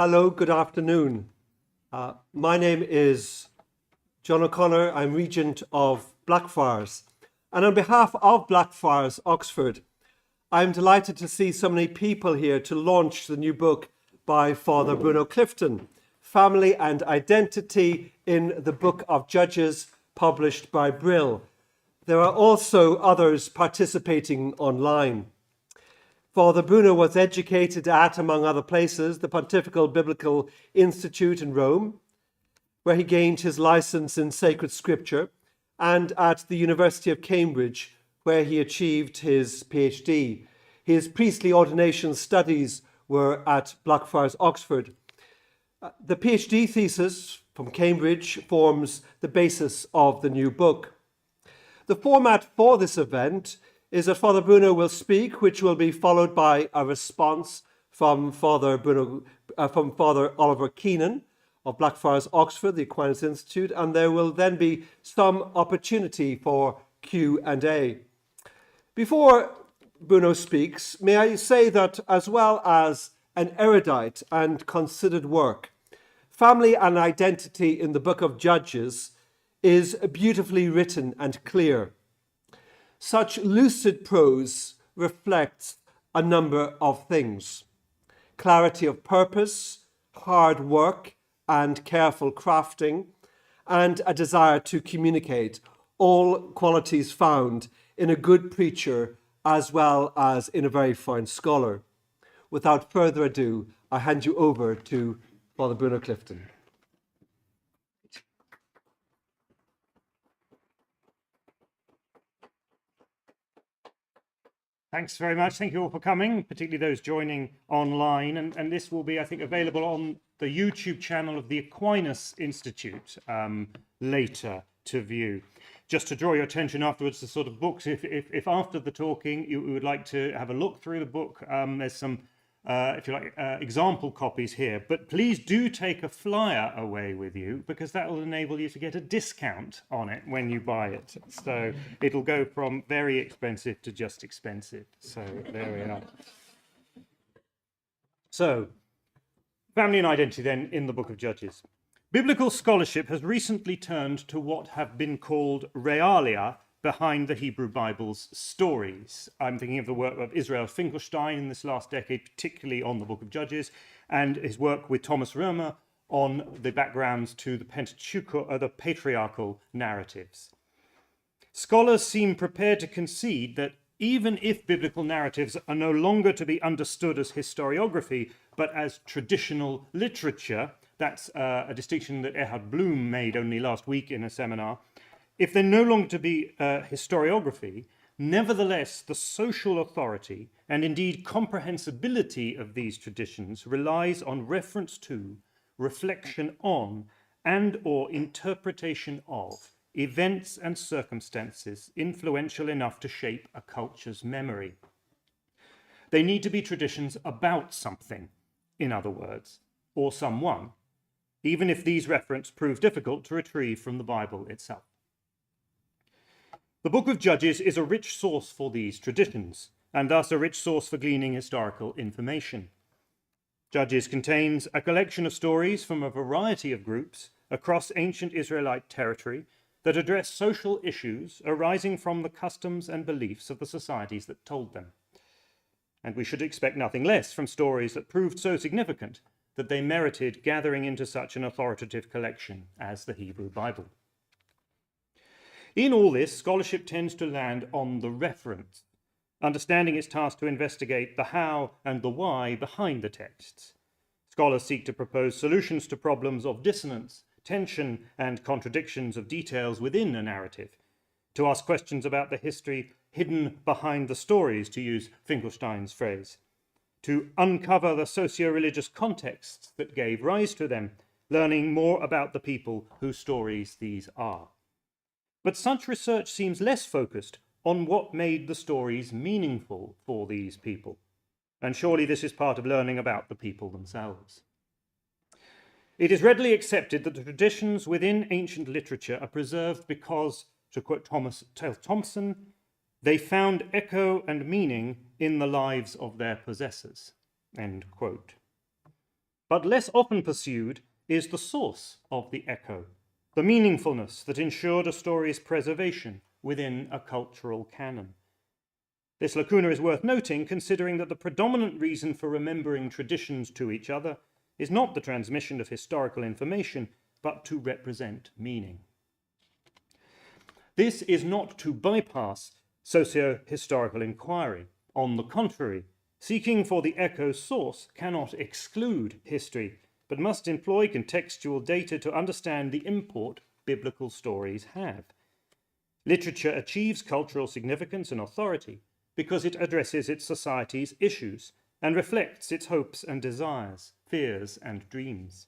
Hello, good afternoon. My name is John O'Connor. I'm Regent of Blackfriars. And on behalf of Blackfriars Oxford, I'm delighted to see so many people here to launch the new book by Father Bruno Clifton, Family and Identity in the Book of Judges, published by Brill. There are also others participating online. Father Bruno was educated at, among other places, the Pontifical Biblical Institute in Rome, where he gained his license in sacred scripture, and at the University of Cambridge, where he achieved his PhD. His priestly ordination studies were at Blackfriars Oxford. The PhD thesis from Cambridge forms the basis of the new book. The format for this event is that Father Bruno will speak, which will be followed by a response from Father Oliver Keenan of Blackfriars Oxford, the Aquinas Institute, and there will then be some opportunity for Q&A. Before Bruno speaks, may I say that as well as an erudite and considered work, Family and Identity in the Book of Judges is beautifully written and clear. Such lucid prose reflects a number of things: clarity of purpose, hard work and careful crafting, and a desire to communicate, all qualities found in a good preacher as well as in a very fine scholar. Without further ado, I hand you over to Father Bruno Clifton. Thanks very much. Thank you all for coming, particularly those joining online. And this will be, I think, available on the YouTube channel of the Aquinas Institute later to view. Just to draw your attention afterwards to sort of books, if after the talking you would like to have a look through the book, there's some, if you like, example copies here. But please do take a flyer away with you, because that will enable you to get a discount on it when you buy it. So it'll go from very expensive to just expensive. So there we are. So, family and identity then in the Book of Judges. Biblical scholarship has recently turned to what have been called realia behind the Hebrew Bible's stories. I'm thinking of the work of Israel Finkelstein in this last decade, particularly on the Book of Judges, and his work with Thomas Römer on the backgrounds to the the patriarchal narratives. Scholars seem prepared to concede that even if biblical narratives are no longer to be understood as historiography, but as traditional literature, that's a distinction that Erhard Bloom made only last week in a seminar. If they're no longer to be historiography, nevertheless, the social authority and indeed comprehensibility of these traditions relies on reference to, reflection on, and or interpretation of events and circumstances influential enough to shape a culture's memory. They need to be traditions about something, in other words, or someone, even if these references prove difficult to retrieve from the Bible itself. The Book of Judges is a rich source for these traditions, and thus a rich source for gleaning historical information. Judges contains a collection of stories from a variety of groups across ancient Israelite territory that address social issues arising from the customs and beliefs of the societies that told them. And we should expect nothing less from stories that proved so significant that they merited gathering into such an authoritative collection as the Hebrew Bible. In all this, scholarship tends to land on the reference, understanding its task to investigate the how and the why behind the texts. Scholars seek to propose solutions to problems of dissonance, tension, and contradictions of details within a narrative, to ask questions about the history hidden behind the stories, to use Finkelstein's phrase, to uncover the socio-religious contexts that gave rise to them, learning more about the people whose stories these are. But such research seems less focused on what made the stories meaningful for these people. And surely this is part of learning about the people themselves. It is readily accepted that the traditions within ancient literature are preserved because, to quote Thompson, they found echo and meaning in the lives of their possessors, end quote. but less often pursued is the source of the echo, the meaningfulness that ensured a story's preservation within a cultural canon. This lacuna is worth noting, considering that the predominant reason for remembering traditions to each other is not the transmission of historical information, but to represent meaning. This is not to bypass socio-historical inquiry. On the contrary, seeking for the echo source cannot exclude history, but must employ contextual data to understand the import biblical stories have. Literature achieves cultural significance and authority because it addresses its society's issues and reflects its hopes and desires, fears and dreams.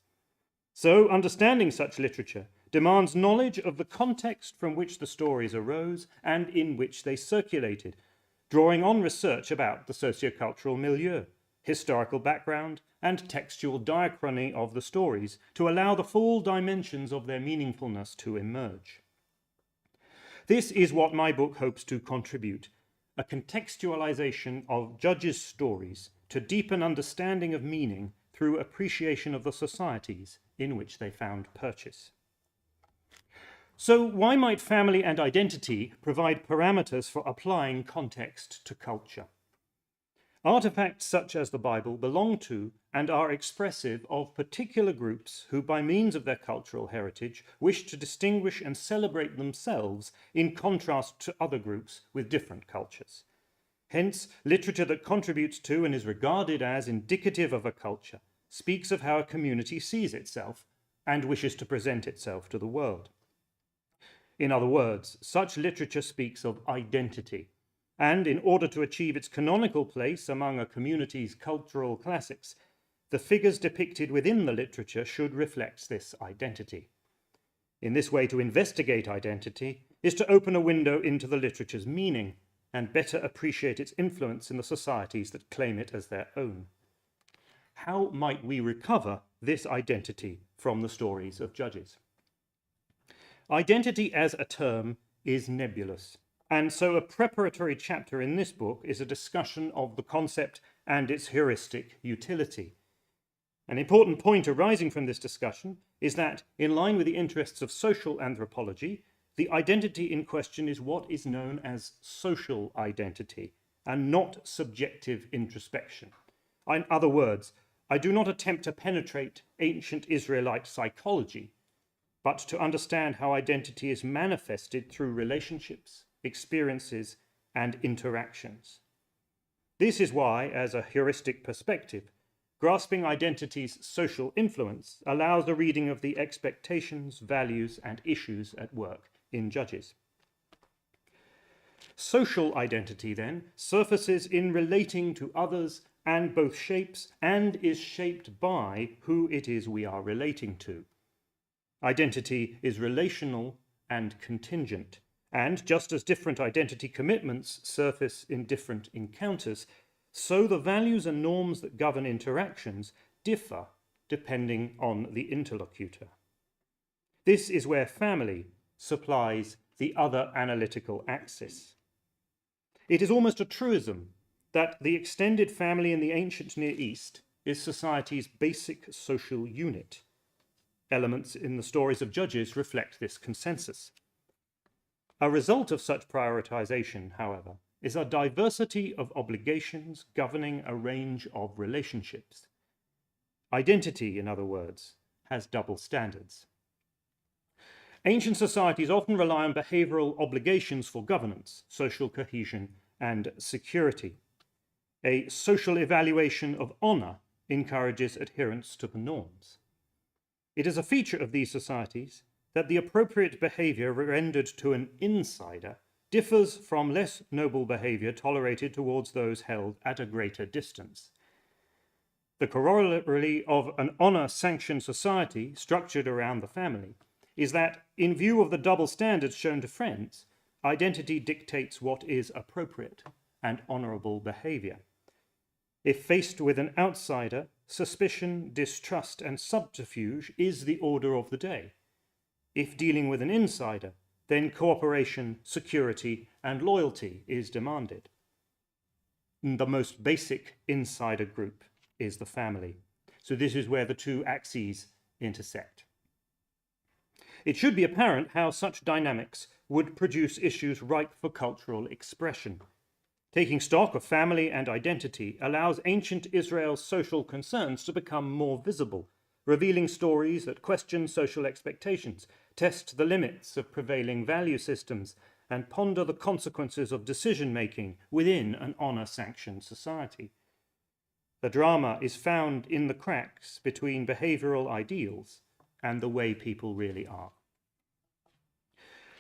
So, understanding such literature demands knowledge of the context from which the stories arose and in which they circulated, drawing on research about the sociocultural milieu, historical background, and textual diachrony of the stories to allow the full dimensions of their meaningfulness to emerge. This is what my book hopes to contribute, a contextualization of Judges' stories to deepen understanding of meaning through appreciation of the societies in which they found purchase. So why might family and identity provide parameters for applying context to culture? Artifacts such as the Bible belong to and are expressive of particular groups who, by means of their cultural heritage, wish to distinguish and celebrate themselves in contrast to other groups with different cultures. Hence, literature that contributes to and is regarded as indicative of a culture speaks of how a community sees itself and wishes to present itself to the world. In other words, such literature speaks of identity, and in order to achieve its canonical place among a community's cultural classics, the figures depicted within the literature should reflect this identity. In this way, to investigate identity is to open a window into the literature's meaning and better appreciate its influence in the societies that claim it as their own. How might we recover this identity from the stories of Judges? Identity as a term is nebulous, and so a preparatory chapter in this book is a discussion of the concept and its heuristic utility. An important point arising from this discussion is that, in line with the interests of social anthropology, the identity in question is what is known as social identity, and not subjective introspection. In other words, I do not attempt to penetrate ancient Israelite psychology, but to understand how identity is manifested through relationships, experiences, and interactions. This is why, as a heuristic perspective, grasping identity's social influence allows the reading of the expectations, values, and issues at work in Judges. Social identity, then, surfaces in relating to others and both shapes and is shaped by who it is we are relating to. Identity is relational and contingent, and just as different identity commitments surface in different encounters, so the values and norms that govern interactions differ depending on the interlocutor. This is where family supplies the other analytical axis. It is almost a truism that the extended family in the ancient Near East is society's basic social unit. Elements in the stories of Judges reflect this consensus. A result of such prioritization, however, is a diversity of obligations governing a range of relationships. Identity, in other words, has double standards. Ancient societies often rely on behavioral obligations for governance, social cohesion, and security. A social evaluation of honor encourages adherence to the norms. It is a feature of these societies that the appropriate behavior rendered to an insider differs from less noble behavior tolerated towards those held at a greater distance. The corollary of an honor-sanctioned society structured around the family is that, in view of the double standards shown to friends, identity dictates what is appropriate and honorable behavior. If faced with an outsider, suspicion, distrust, and subterfuge is the order of the day. If dealing with an insider, then cooperation, security, and loyalty is demanded. The most basic insider group is the family. So this is where the two axes intersect. It should be apparent how such dynamics would produce issues ripe for cultural expression. Taking stock of family and identity allows ancient Israel's social concerns to become more visible, revealing stories that question social expectations, test the limits of prevailing value systems, and ponder the consequences of decision-making within an honor-sanctioned society. The drama is found in the cracks between behavioral ideals and the way people really are.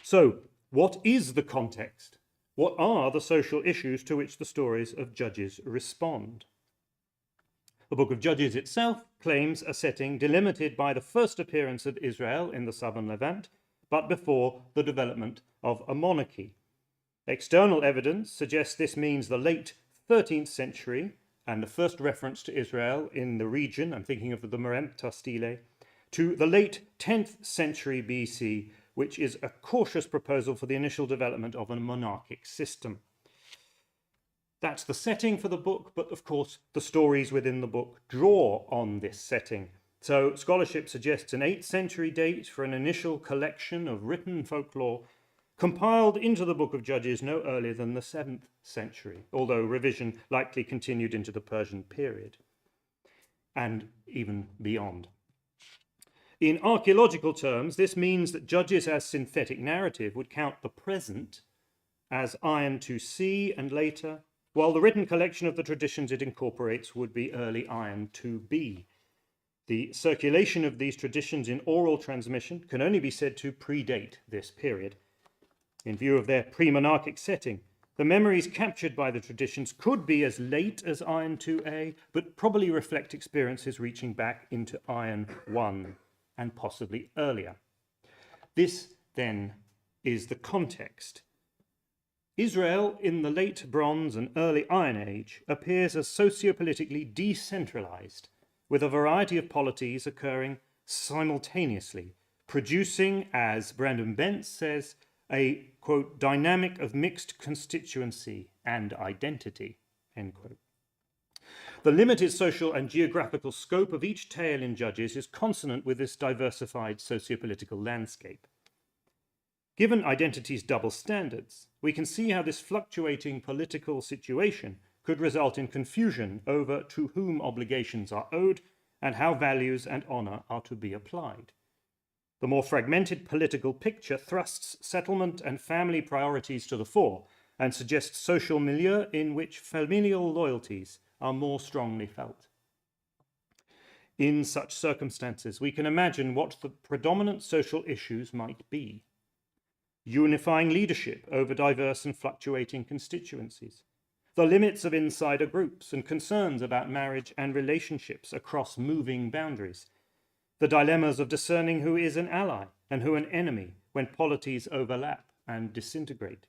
So, what is the context? What are the social issues to which the stories of Judges respond? The book of Judges itself claims a setting delimited by the first appearance of Israel in the southern Levant, but before the development of a monarchy. External evidence suggests this means the late 13th century and the first reference to Israel in the region, I'm thinking of the Merempta stele, to the late 10th century BC, which is a cautious proposal for the initial development of a monarchic system. That's the setting for the book, but of course the stories within the book draw on this setting. So scholarship suggests an 8th century date for an initial collection of written folklore compiled into the book of Judges no earlier than the 7th century, although revision likely continued into the Persian period and even beyond. In archaeological terms, this means that Judges as synthetic narrative would count the present as Iron 2C and later, while the written collection of the traditions it incorporates would be early Iron 2B. The circulation of these traditions in oral transmission can only be said to predate this period. In view of their pre-monarchic setting, the memories captured by the traditions could be as late as Iron 2A, but probably reflect experiences reaching back into Iron 1 and possibly earlier. This, then, is the context. Israel in the late Bronze and early Iron Age appears as socio-politically decentralized, with a variety of polities occurring simultaneously, producing, as Brandon Bentz says, a, quote, dynamic of mixed constituency and identity, end quote. The limited social and geographical scope of each tale in Judges is consonant with this diversified sociopolitical landscape. Given identity's double standards, we can see how this fluctuating political situation could result in confusion over to whom obligations are owed and how values and honor are to be applied. The more fragmented political picture thrusts settlement and family priorities to the fore and suggests social milieu in which familial loyalties are more strongly felt. In such circumstances, we can imagine what the predominant social issues might be. Unifying leadership over diverse and fluctuating constituencies, the limits of insider groups and concerns about marriage and relationships across moving boundaries, the dilemmas of discerning who is an ally and who an enemy when polities overlap and disintegrate,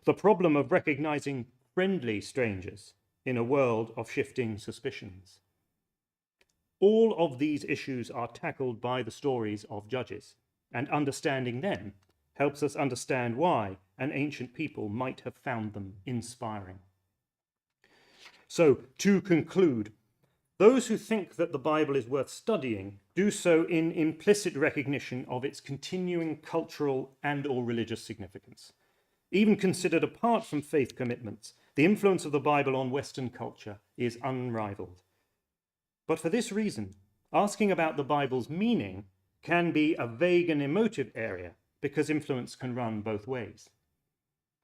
the problem of recognizing friendly strangers in a world of shifting suspicions. All of these issues are tackled by the stories of Judges, and understanding them helps us understand why an ancient people might have found them inspiring. So, to conclude, those who think that the Bible is worth studying do so in implicit recognition of its continuing cultural and/or religious significance. Even considered apart from faith commitments, the influence of the Bible on Western culture is unrivaled. But for this reason, asking about the Bible's meaning can be a vague and emotive area because influence can run both ways.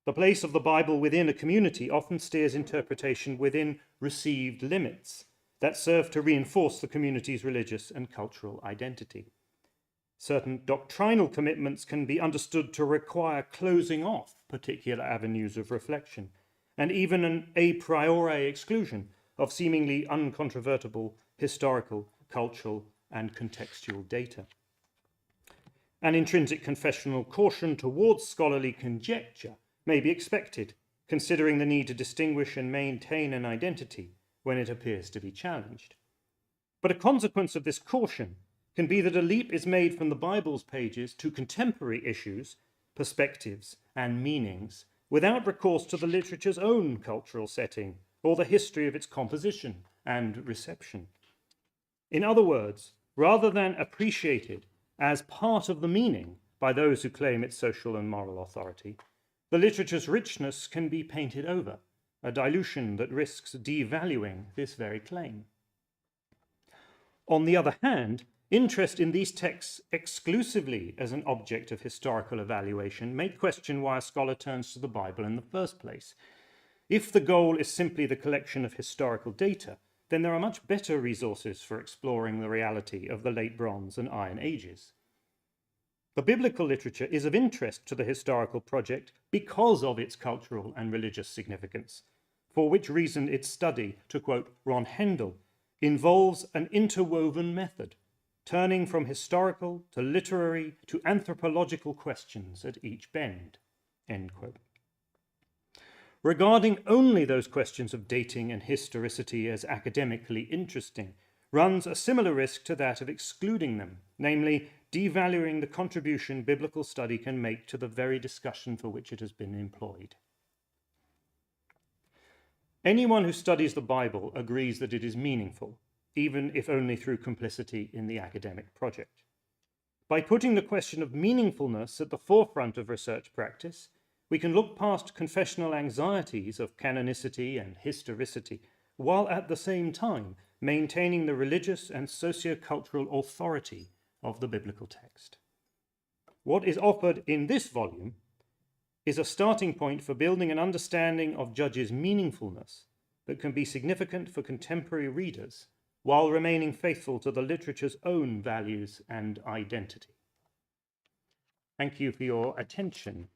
The place of the Bible within a community often steers interpretation within received limits that serve to reinforce the community's religious and cultural identity. Certain doctrinal commitments can be understood to require closing off particular avenues of reflection, and even an a priori exclusion of seemingly uncontrovertible historical, cultural, and contextual data. An intrinsic confessional caution towards scholarly conjecture may be expected, considering the need to distinguish and maintain an identity when it appears to be challenged. But a consequence of this caution can be that a leap is made from the Bible's pages to contemporary issues, perspectives, and meanings without recourse to the literature's own cultural setting or the history of its composition and reception. In other words, rather than appreciated as part of the meaning by those who claim its social and moral authority, the literature's richness can be painted over, a dilution that risks devaluing this very claim. On the other hand, interest in these texts exclusively as an object of historical evaluation may question why a scholar turns to the Bible in the first place. If the goal is simply the collection of historical data, then there are much better resources for exploring the reality of the Late Bronze and Iron Ages. The biblical literature is of interest to the historical project because of its cultural and religious significance, for which reason its study, to quote Ron Hendel, involves an interwoven method, turning from historical to literary to anthropological questions at each bend, end quote. Regarding only those questions of dating and historicity as academically interesting runs a similar risk to that of excluding them, namely devaluing the contribution biblical study can make to the very discussion for which it has been employed. Anyone who studies the Bible agrees that it is meaningful, even if only through complicity in the academic project. By putting the question of meaningfulness at the forefront of research practice, we can look past confessional anxieties of canonicity and historicity, while at the same time maintaining the religious and socio-cultural authority of the biblical text. What is offered in this volume is a starting point for building an understanding of Judges' meaningfulness that can be significant for contemporary readers while remaining faithful to the literature's own values and identity. Thank you for your attention.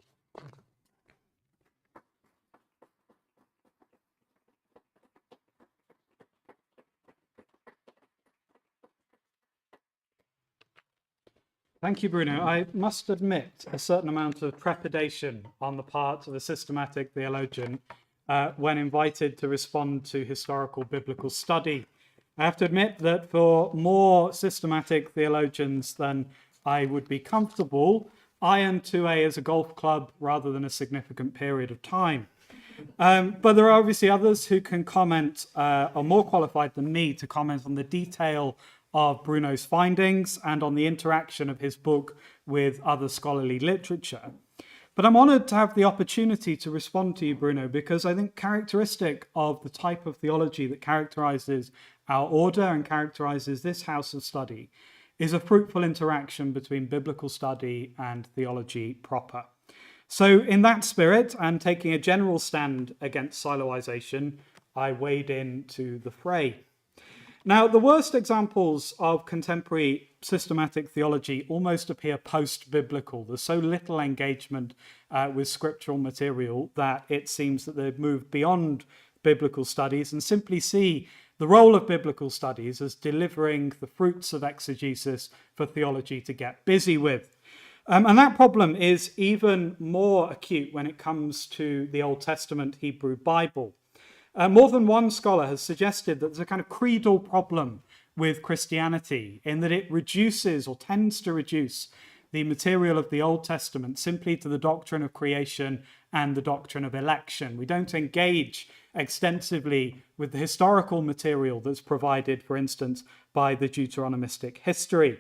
Thank you, Bruno. I must admit a certain amount of trepidation on the part of a systematic theologian when invited to respond to historical biblical study. I have to admit that for more systematic theologians than I would be comfortable, Iron 2A is a golf club rather than a significant period of time. But there are obviously others who can comment, are more qualified than me to comment on the detail of Bruno's findings and on the interaction of his book with other scholarly literature. But I'm honoured to have the opportunity to respond to you, Bruno, because I think characteristic of the type of theology that characterises our order and characterises this house of study is a fruitful interaction between biblical study and theology proper. So in that spirit, and taking a general stand against siloisation, I wade into the fray. Now, the worst examples of contemporary systematic theology almost appear post-biblical. There's so little engagement with scriptural material that it seems that they've moved beyond biblical studies and simply see the role of biblical studies as delivering the fruits of exegesis for theology to get busy with. And that problem is even more acute when it comes to the Old Testament Hebrew Bible. More than one scholar has suggested that there's a kind of creedal problem with Christianity in that it reduces or tends to reduce the material of the Old Testament simply to the doctrine of creation and the doctrine of election. We don't engage extensively with the historical material that's provided, for instance, by the Deuteronomistic history.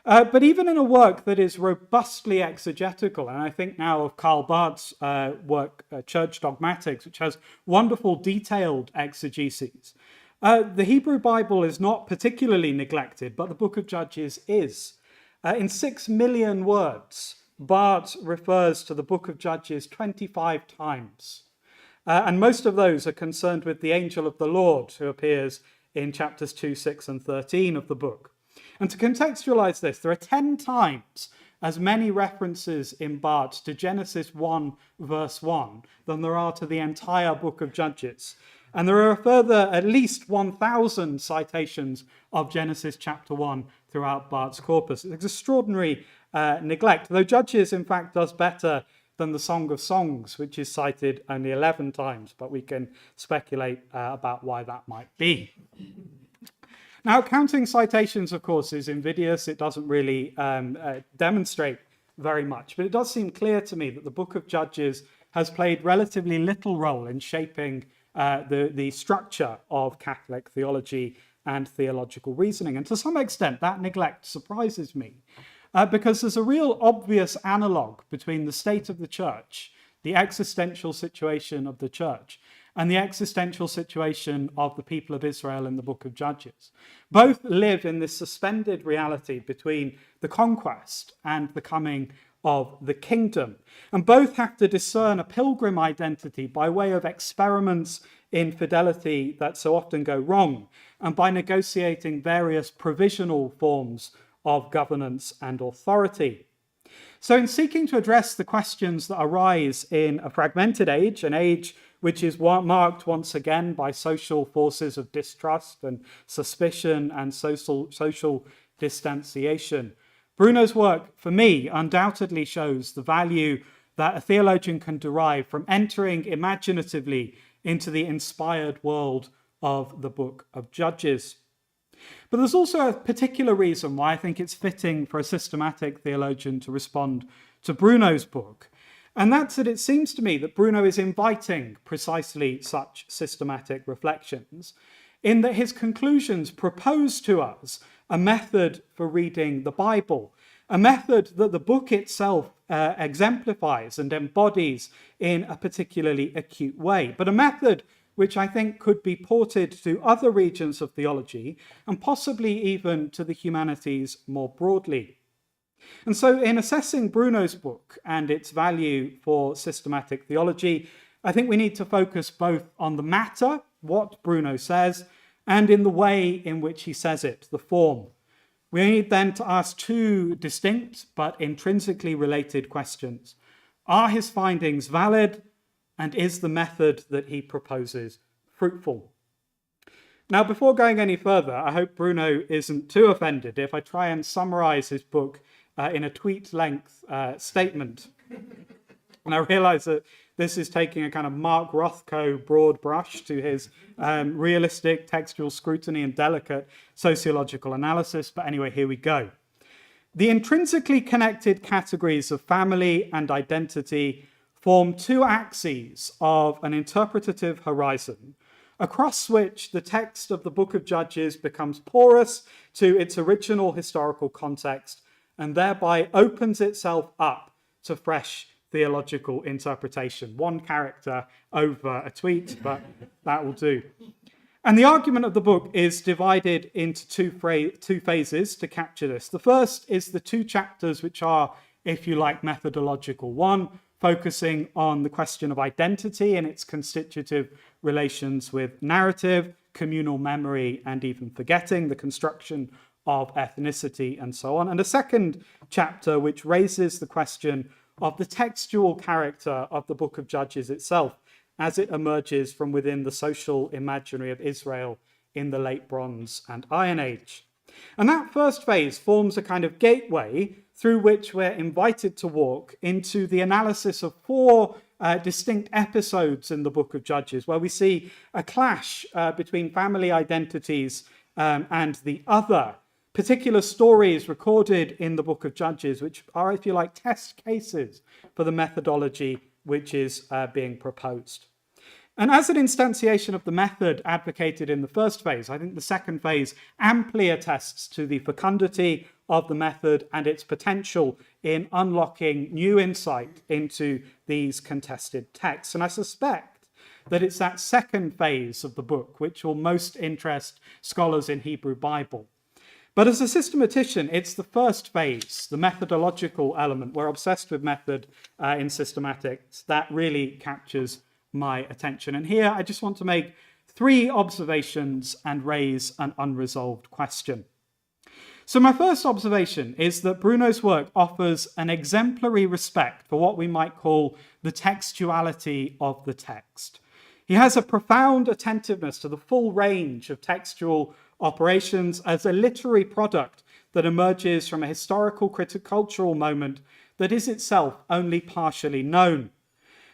But even in a work that is robustly exegetical, and I think now of Karl Barth's work, Church Dogmatics, which has wonderful detailed exegeses, the Hebrew Bible is not particularly neglected, but the Book of Judges is. In 6 million words, Barth refers to the Book of Judges 25 times. And most of those are concerned with the angel of the Lord, who appears in chapters 2, 6, and 13 of the book. And to contextualize this, there are 10 times as many references in Barth to Genesis 1, verse 1, than there are to the entire book of Judges. And there are a further at least 1,000 citations of Genesis chapter 1 throughout Barth's corpus. It's extraordinary neglect, though Judges, in fact, does better than the Song of Songs, which is cited only 11 times, but we can speculate about why that might be. Now, counting citations, of course, is invidious. It doesn't really demonstrate very much, but it does seem clear to me that the Book of Judges has played relatively little role in shaping the structure of Catholic theology and theological reasoning. And to some extent, that neglect surprises me because there's a real obvious analogue between the state of the church, the existential situation of the church, and the existential situation of the people of Israel in the book of Judges. Both live in this suspended reality between the conquest and the coming of the kingdom. And both have to discern a pilgrim identity by way of experiments in fidelity that so often go wrong, and by negotiating various provisional forms of governance and authority. So in seeking to address the questions that arise in a fragmented age, an age which is marked once again by social forces of distrust and suspicion and social distanciation, Bruno's work, for me, undoubtedly shows the value that a theologian can derive from entering imaginatively into the inspired world of the book of Judges. But there's also a particular reason why I think it's fitting for a systematic theologian to respond to Bruno's book. And that's that it seems to me that Bruno is inviting precisely such systematic reflections, in that his conclusions propose to us a method for reading the Bible, a method that the book itself exemplifies and embodies in a particularly acute way, but a method which I think could be ported to other regions of theology and possibly even to the humanities more broadly. And so in assessing Bruno's book and its value for systematic theology, I think we need to focus both on the matter, what Bruno says, and in the way in which he says it, the form. We need then to ask two distinct but intrinsically related questions. Are his findings valid, and is the method that he proposes fruitful? Now, before going any further, I hope Bruno isn't too offended if I try and summarize his book in a tweet-length statement. And I realize that this is taking a kind of Mark Rothko broad brush to his realistic textual scrutiny and delicate sociological analysis. But anyway, here we go. The intrinsically connected categories of family and identity form two axes of an interpretative horizon, across which the text of the book of Judges becomes porous to its original historical context and thereby opens itself up to fresh theological interpretation. One character over a tweet, but that will do. And the argument of the book is divided into two phases to capture this. The first is the two chapters which are, if you like, methodological. One, focusing on the question of identity and its constitutive relations with narrative, communal memory, and even forgetting, the construction of ethnicity, and so on. And a second chapter which raises the question of the textual character of the book of Judges itself as it emerges from within the social imaginary of Israel in the late Bronze and Iron Age. And that first phase forms a kind of gateway through which we're invited to walk into the analysis of four distinct episodes in the book of Judges, where we see a clash between family identities and the other. Particular stories recorded in the book of Judges, which are, if you like, test cases for the methodology which is being proposed. And as an instantiation of the method advocated in the first phase, I think the second phase amply attests to the fecundity of the method and its potential in unlocking new insight into these contested texts. And I suspect that it's that second phase of the book which will most interest scholars in Hebrew Bible. But as a systematician, it's the first phase, the methodological element. We're obsessed with method in systematics. That really captures my attention. And here I just want to make three observations and raise an unresolved question. So my first observation is that Bruno's work offers an exemplary respect for what we might call the textuality of the text. He has a profound attentiveness to the full range of textual operations as a literary product that emerges from a historical cultural moment that is itself only partially known.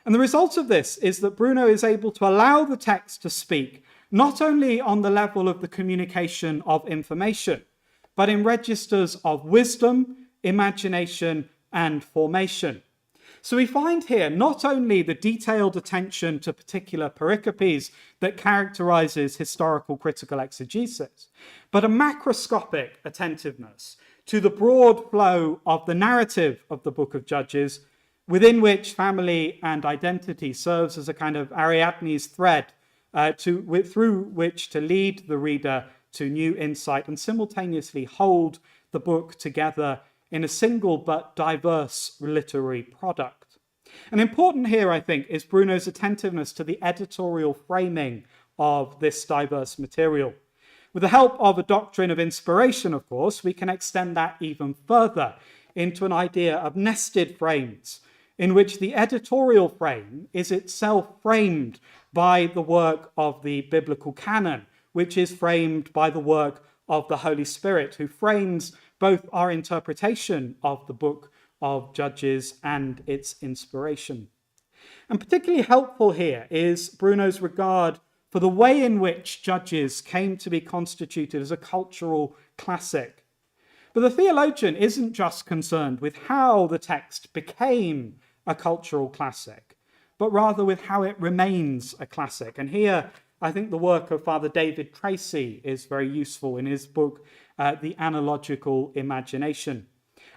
And the result of this is that Bruno is able to allow the text to speak not only on the level of the communication of information, but in registers of wisdom, imagination, and formation. So we find here not only the detailed attention to particular pericopes that characterizes historical critical exegesis, but a macroscopic attentiveness to the broad flow of the narrative of the Book of Judges, within which family and identity serves as a kind of Ariadne's thread through which to lead the reader to new insight and simultaneously hold the book together in a single but diverse literary product. And important here, I think, is Bruno's attentiveness to the editorial framing of this diverse material. With the help of a doctrine of inspiration, of course, we can extend that even further into an idea of nested frames, in which the editorial frame is itself framed by the work of the biblical canon, which is framed by the work of the Holy Spirit, who frames both our interpretation of the book of Judges and its inspiration. And particularly helpful here is Bruno's regard for the way in which Judges came to be constituted as a cultural classic. But the theologian isn't just concerned with how the text became a cultural classic, but rather with how it remains a classic. And here, I think the work of Father David Tracy is very useful in his book, The Analogical Imagination.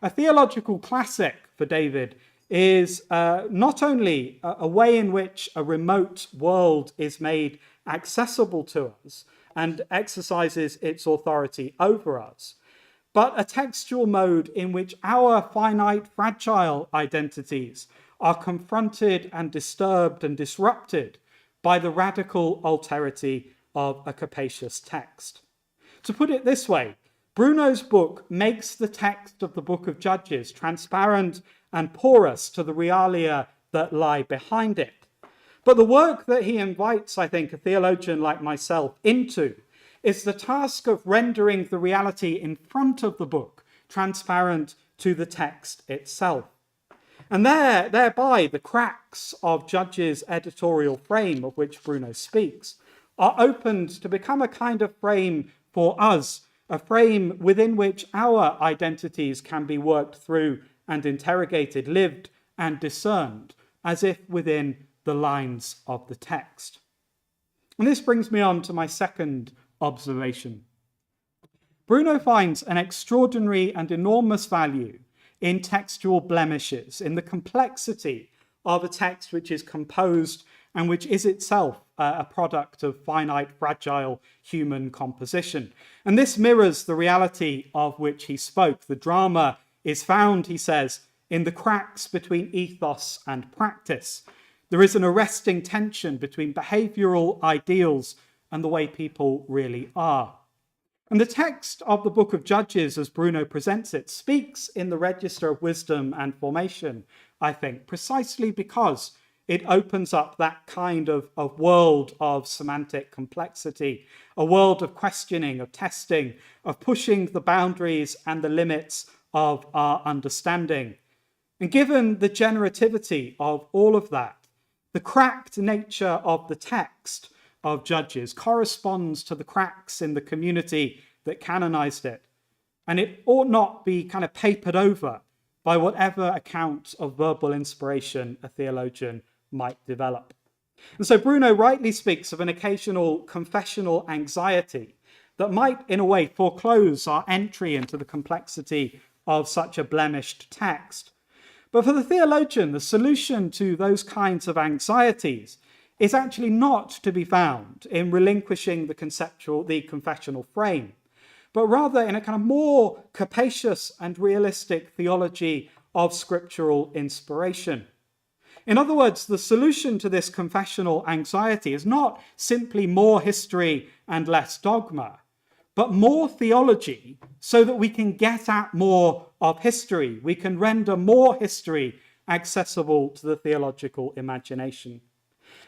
A theological classic for David is not only a way in which a remote world is made accessible to us and exercises its authority over us, but a textual mode in which our finite, fragile identities are confronted and disturbed and disrupted by the radical alterity of a capacious text. To put it this way, Bruno's book makes the text of the Book of Judges transparent and porous to the realia that lie behind it. But the work that he invites, I think, a theologian like myself into is the task of rendering the reality in front of the book transparent to the text itself. And thereby the cracks of Judges' editorial frame, of which Bruno speaks, are opened to become a kind of frame for us, a frame within which our identities can be worked through and interrogated, lived and discerned, as if within the lines of the text. And this brings me on to my second observation. Bruno finds an extraordinary and enormous value in textual blemishes, in the complexity of a text which is composed and which is itself a product of finite, fragile human composition. And this mirrors the reality of which he spoke. The drama is found, he says, in the cracks between ethos and practice. There is an arresting tension between behavioral ideals and the way people really are. And the text of the Book of Judges, as Bruno presents it, speaks in the register of wisdom and formation, I think, precisely because it opens up that kind of world of semantic complexity, a world of questioning, of testing, of pushing the boundaries and the limits of our understanding. And given the generativity of all of that, the cracked nature of the text of Judges corresponds to the cracks in the community that canonized it. And it ought not be kind of papered over by whatever account of verbal inspiration a theologian might develop. And so Bruno rightly speaks of an occasional confessional anxiety that might, in a way, foreclose our entry into the complexity of such a blemished text. But for the theologian, the solution to those kinds of anxieties is actually not to be found in relinquishing the confessional frame, but rather in a kind of more capacious and realistic theology of scriptural inspiration. In other words, the solution to this confessional anxiety is not simply more history and less dogma, but more theology so that we can get at more of history. We can render more history accessible to the theological imagination.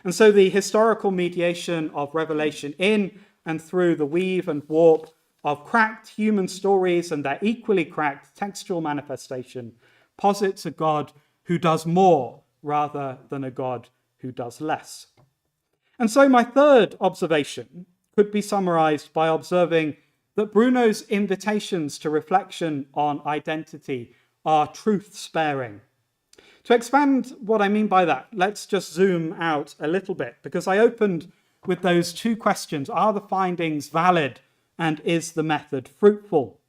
And so the historical mediation of revelation in and through the weave and warp of cracked human stories and their equally cracked textual manifestation posits a God who does more rather than a God who does less. And so my third observation could be summarized by observing that Bruno's invitations to reflection on identity are truth-sparing. To expand what I mean by that, let's just zoom out a little bit, because I opened with those two questions: are the findings valid, and is the method fruitful?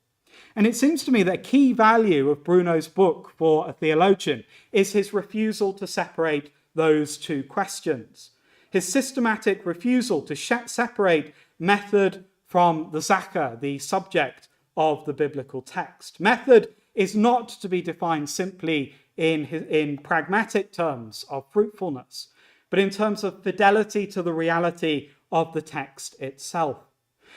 And it seems to me that a key value of Bruno's book for a theologian is his refusal to separate those two questions. His systematic refusal to separate method from the Sache, the subject of the biblical text. Method is not to be defined simply in pragmatic terms of fruitfulness, but in terms of fidelity to the reality of the text itself.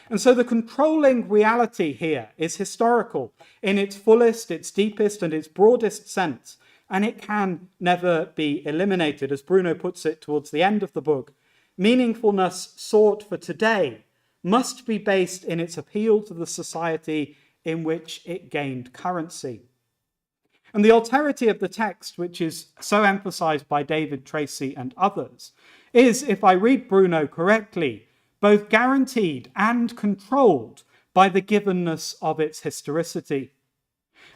And so the controlling reality here is historical in its fullest, its deepest, and its broadest sense, and it can never be eliminated. As Bruno puts it towards the end of the book, meaningfulness sought for today must be based in its appeal to the society in which it gained currency. And the alterity of the text, which is so emphasized by David Tracy and others, is, if I read Bruno correctly, both guaranteed and controlled by the givenness of its historicity.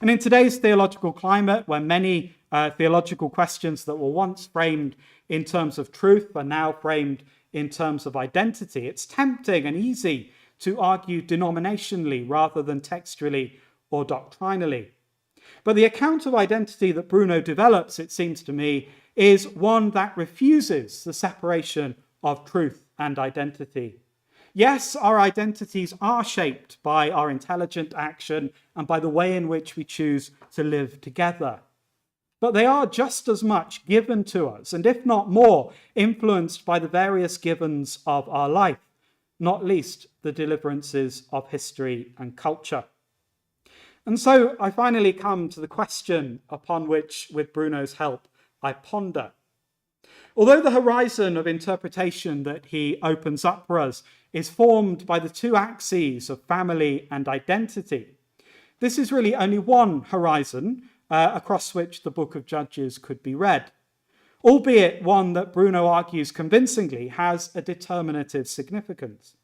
And in today's theological climate, where many theological questions that were once framed in terms of truth are now framed in terms of identity, it's tempting and easy to argue denominationally rather than textually or doctrinally. But the account of identity that Bruno develops, it seems to me, is one that refuses the separation of truth and identity. Yes, our identities are shaped by our intelligent action and by the way in which we choose to live together. But they are just as much given to us, and if not more, influenced by the various givens of our life, not least the deliverances of history and culture. And so I finally come to the question upon which, with Bruno's help, I ponder. Although the horizon of interpretation that he opens up for us is formed by the two axes of family and identity, this is really only one horizon across which the book of Judges could be read, albeit one that Bruno argues convincingly has a determinative significance.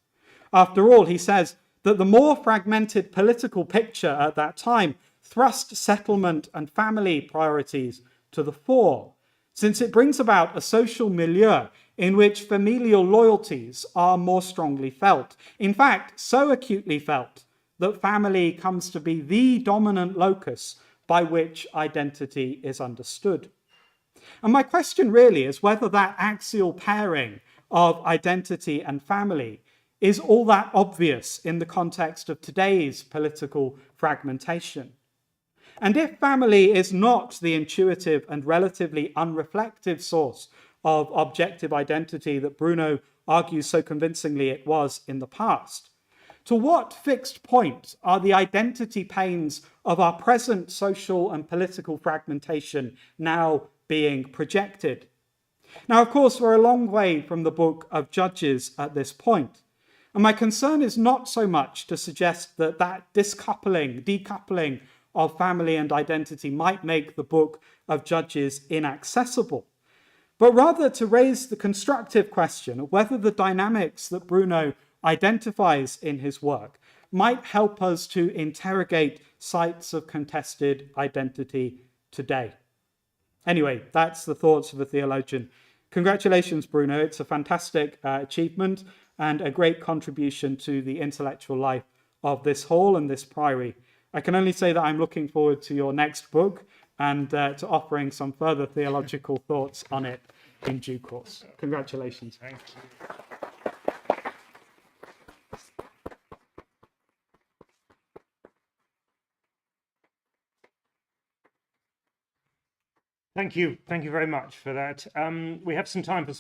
After all, he says that the more fragmented political picture at that time thrust settlement and family priorities to the fore, since it brings about a social milieu in which familial loyalties are more strongly felt. In fact, so acutely felt that family comes to be the dominant locus by which identity is understood. And my question really is whether that axial pairing of identity and family is all that obvious in the context of today's political fragmentation. And if family is not the intuitive and relatively unreflective source of objective identity that Bruno argues so convincingly it was in the past, to what fixed point are the identity pains of our present social and political fragmentation now being projected? Now, of course, we're a long way from the book of Judges at this point. And my concern is not so much to suggest that decoupling of family and identity might make the book of Judges inaccessible, but rather to raise the constructive question of whether the dynamics that Bruno identifies in his work might help us to interrogate sites of contested identity today. Anyway, that's the thoughts of a theologian. Congratulations, Bruno. It's a fantastic achievement and a great contribution to the intellectual life of this hall and this priory. I can only say that I'm looking forward to your next book and to offering some further theological thoughts on it in due course. Congratulations. Thank you. Thank you very much for that. We have some time for